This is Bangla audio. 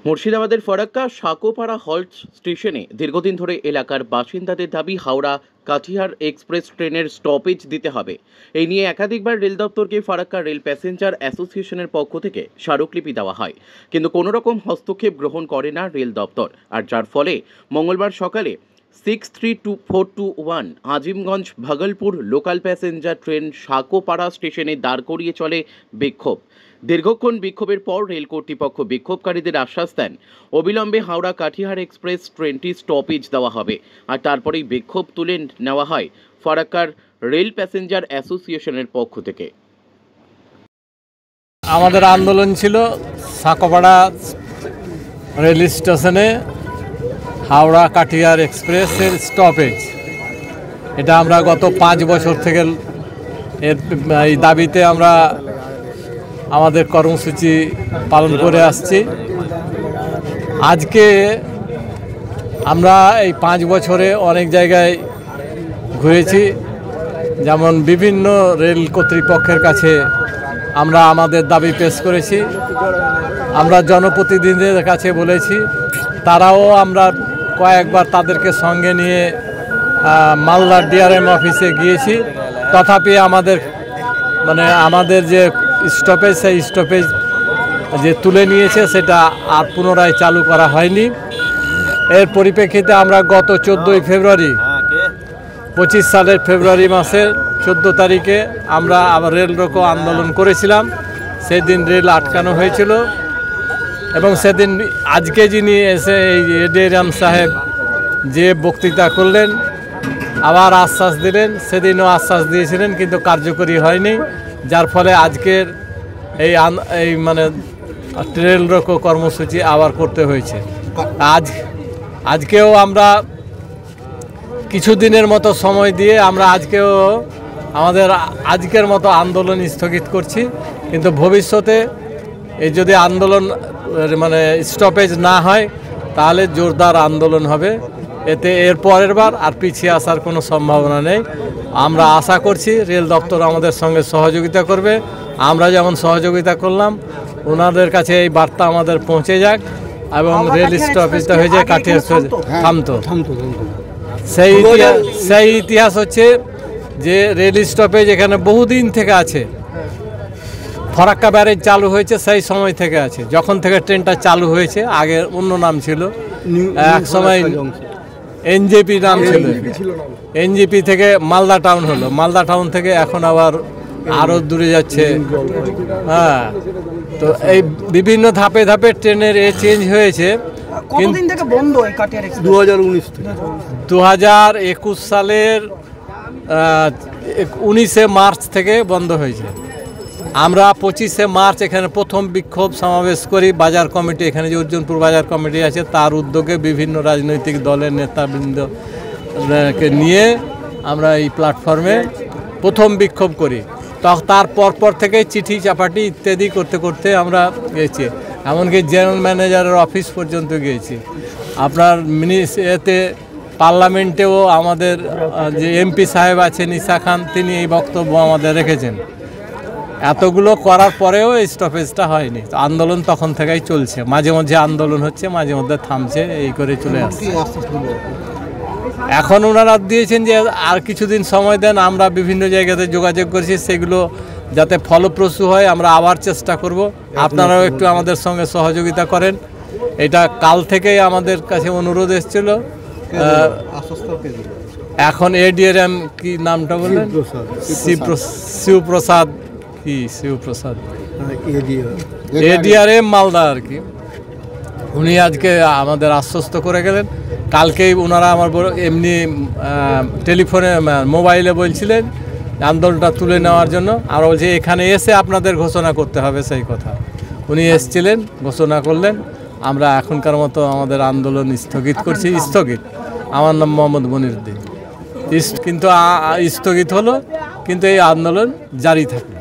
মুর্শিদাবাদের ফরাক্কা সাকোপাড়া হল্ট স্টেশনে দীর্ঘদিন ধরে এলাকার বাসিন্দাদের দাবি হাওড়া কাটিহার এক্সপ্রেস ট্রেনের স্টপেজ দিতে হবে। এই নিয়ে একাধিকবার রেল দপ্তরকে ফারাক্কা রেল প্যাসেঞ্জার অ্যাসোসিয়েশনের পক্ষ থেকে স্মারকলিপি দেওয়া হয়, কিন্তু কোনো রকম হস্তক্ষেপ গ্রহণ করে না রেল দপ্তর। আর যার ফলে মঙ্গলবার সকালে 632-421 Azimganj Bhagalpur local passenger train Sakopara স্টেশনে দাঁড় করিয়ে চলে বিক্ষোভ। দীর্ঘক্ষণ বিক্ষোভের পর রেল কর্তৃপক্ষ বিক্ষোভকারীদের আশ্বাস দেন অবিলম্বে হাওড়া কাটিহার এক্সপ্রেস ট্রেনটি স্টপেজ দেওয়া হবে। আর তারপরেই বিক্ষোভ তুলে নেওয়া হয় ফারাক্কার রেল প্যাসেঞ্জার অ্যাসোসিয়েশনের পক্ষ থেকে। আমাদের আন্দোলন ছিল সাকোপাড়া রেল স্টেশনে হাওড়া কাটিহার এক্সপ্রেসের স্টপেজ। এটা আমরা গত 5 বছর থেকে এই দাবিতে আমরা আমাদের কর্মসূচি পালন করে আসছি। আজকে আমরা এই 5 বছরে অনেক জায়গায় ঘুরেছি, যেমন বিভিন্ন রেল কর্তৃপক্ষের কাছে আমরা আমাদের দাবি পেশ করেছি। আমরা জনপ্রতিনিধিদের কাছে বলেছি, তারাও আমরা কয়েকবার তাদেরকে সঙ্গে নিয়ে মালদার ডিআরএম অফিসে গিয়েছি। তথাপি আমাদের যে স্টপেজ, সেই স্টপেজ যে তুলে নিয়েছে সেটা আর পুনরায় চালু করা হয়নি। এর পরিপ্রেক্ষিতে আমরা গত 14 ফেব্রুয়ারি 25 সালের ফেব্রুয়ারি মাসের 14 তারিখে আমরা আবার রেল রোকো আন্দোলন করেছিলাম। সেদিন রেল আটকানো হয়েছিল এবং সেদিন আজকে যিনি এসে এই এডিএম সাহেব যে বক্তৃতা করলেন, আবার আশ্বাস দিলেন, সেদিনও আশ্বাস দিয়েছিলেন কিন্তু কার্যকরী হয়নি। যার ফলে আজকের এই রেল রোকো কর্মসূচি আবার করতে হয়েছে। আজকেও আমরা কিছুদিনের মতো সময় দিয়ে আমরা আজকেও আমাদের আজকের মতো আন্দোলন স্থগিত করছি। কিন্তু ভবিষ্যতে এই যদি আন্দোলন স্টপেজ না হয় তাহলে জোরদার আন্দোলন হবে। এতে এর পরের বার আর পিছিয়ে আসার কোনো সম্ভাবনা নেই। আমরা আশা করছি রেল দপ্তর আমাদের সঙ্গে সহযোগিতা করবে। আমরা যেমন সহযোগিতা করলাম, ওনাদের কাছে এই বার্তা আমাদের পৌঁছে যাক এবং রেল স্টপেজটা হয়ে যায় কাটিহার থামতো। সেই ইতিহাস হচ্ছে যে রেল স্টপেজ এখানে বহুদিন থেকে আছে। ফরাক্কা ব্যারেজ চালু হয়েছে সেই সময় থেকে আছে, যখন থেকে ট্রেনটা চালু হয়েছে। আগে অন্য নাম ছিল, এক সময় এনজেপি নাম ছিল। এনজেপি থেকে মালদা টাউন হলো, মালদা টাউন থেকে এখন আবার আরও দূরে যাচ্ছে। হ্যাঁ, তো এই বিভিন্ন ধাপে ধাপে ট্রেনের চেঞ্জ হয়েছে। কতদিন থেকে বন্ধ? 2021 সালের 19শে মার্চ থেকে বন্ধ হয়েছে। আমরা 25শে মার্চ এখানে প্রথম বিক্ষোভ সমাবেশ করি। বাজার কমিটি, এখানে যে অর্জুনপুর বাজার কমিটি আছে তার উদ্যোগে বিভিন্ন রাজনৈতিক দলের নেতাবৃন্দকে নিয়ে আমরা এই প্ল্যাটফর্মে প্রথম বিক্ষোভ করি। তার পর থেকেই চিঠি চাপাটি ইত্যাদি করতে করতে আমরা গিয়েছি, এমনকি জেনারেল ম্যানেজারের অফিস পর্যন্ত গিয়েছি। আপনার এতে পার্লামেন্টেও আমাদের যে এমপি সাহেব আছেন ঈসা খান, তিনি এই বক্তব্য আমাদের রেখেছেন। এতগুলো করার পরেও এই স্টপেজটা হয়নি। আন্দোলন তখন থেকেই চলছে, মাঝে মাঝে আন্দোলন হচ্ছে, মাঝে মধ্যে থামছে, এই করে চলে আসছে। এখন ওনারা দিয়েছেন যে আর কিছুদিন সময় দেন। আমরা বিভিন্ন জায়গাতে যোগাযোগ করছি, সেগুলো যাতে ফলপ্রসূ হয় আমরা আবার চেষ্টা করব। আপনারাও একটু আমাদের সঙ্গে সহযোগিতা করেন। এটা কাল থেকেই আমাদের কাছে অনুরোধ এসেছিল। এখন এডিএম কি নামটা বললেন? শিবপ্রসাদ এডিআরএম মালদা আর কি, উনি আজকে আমাদের আশ্বস্ত করে গেলেন। কালকেই ওনারা আমার এমনি টেলিফোনে মোবাইলে বলছিলেন আন্দোলনটা তুলে নেওয়ার জন্য। আমরা বলছি এখানে এসে আপনাদের ঘোষণা করতে হবে সেই কথা। উনি এসছিলেন, ঘোষণা করলেন। আমরা এখনকার মতো আমাদের আন্দোলন স্থগিত করছি। আমার নাম মোহাম্মদ মনিরুদ্দিন। কিন্তু স্থগিত হলো, কিন্তু এই আন্দোলন জারি থাকবে।